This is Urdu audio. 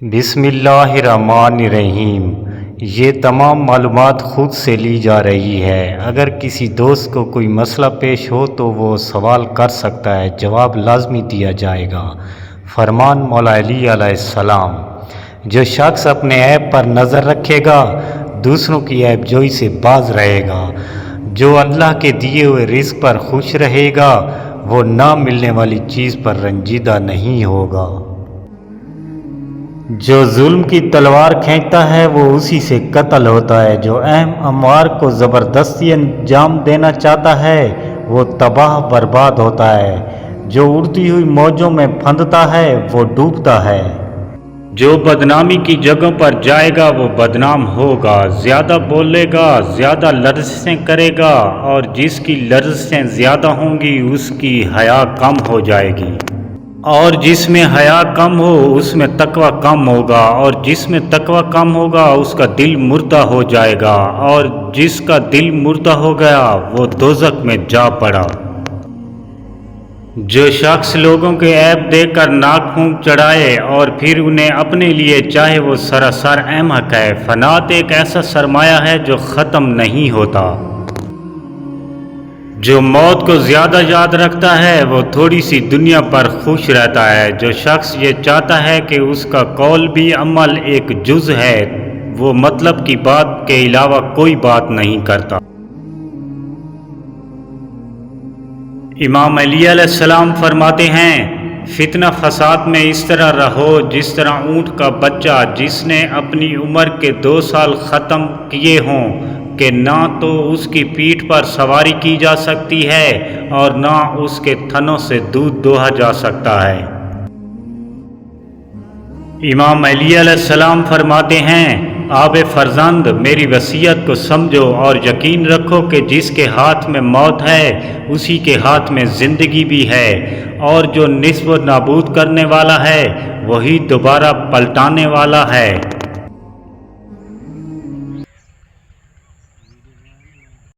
بسم اللہ الرحمن الرحیم۔ یہ تمام معلومات خود سے لی جا رہی ہے۔ اگر کسی دوست کو کوئی مسئلہ پیش ہو تو وہ سوال کر سکتا ہے، جواب لازمی دیا جائے گا۔ فرمان مولا علی علیہ السلام۔ جو شخص اپنے عیب پر نظر رکھے گا دوسروں کی عیب جوئی سے باز رہے گا۔ جو اللہ کے دیے ہوئے رزق پر خوش رہے گا وہ نہ ملنے والی چیز پر رنجیدہ نہیں ہوگا۔ جو ظلم کی تلوار کھینچتا ہے وہ اسی سے قتل ہوتا ہے۔ جو اہم اموار کو زبردستی انجام دینا چاہتا ہے وہ تباہ برباد ہوتا ہے۔ جو اڑتی ہوئی موجوں میں پھندتا ہے وہ ڈوبتا ہے۔ جو بدنامی کی جگہوں پر جائے گا وہ بدنام ہوگا۔ زیادہ بولے گا، زیادہ لرزشیں کرے گا، اور جس کی لرزشیں زیادہ ہوں گی اس کی حیا کم ہو جائے گی، اور جس میں حیا کم ہو اس میں تقوی کم ہوگا، اور جس میں تقوی کم ہوگا اس کا دل مردہ ہو جائے گا، اور جس کا دل مردہ ہو گیا وہ دوزخ میں جا پڑا۔ جو شخص لوگوں کے عیب دیکھ کر ناک پھونک چڑھائے اور پھر انہیں اپنے لیے چاہے وہ سراسر احمق ہے۔ فنات ایک ایسا سرمایہ ہے جو ختم نہیں ہوتا۔ جو موت کو زیادہ یاد رکھتا ہے وہ تھوڑی سی دنیا پر خوش رہتا ہے۔ جو شخص یہ چاہتا ہے کہ اس کا قول بھی عمل ایک جز ہے وہ مطلب کی بات کے علاوہ کوئی بات نہیں کرتا۔ امام علی علیہ السلام فرماتے ہیں، فتنہ فساد میں اس طرح رہو جس طرح اونٹ کا بچہ جس نے اپنی عمر کے 2 سال ختم کیے ہوں کہ نہ تو اس کی پیٹھ پر سواری کی جا سکتی ہے اور نہ اس کے تھنوں سے دودھ دوہا جا سکتا ہے۔ امام علی علیہ السلام فرماتے ہیں، آب فرزند میری وصیت کو سمجھو اور یقین رکھو کہ جس کے ہاتھ میں موت ہے اسی کے ہاتھ میں زندگی بھی ہے، اور جو نصب و نابود کرنے والا ہے وہی دوبارہ پلٹانے والا ہے۔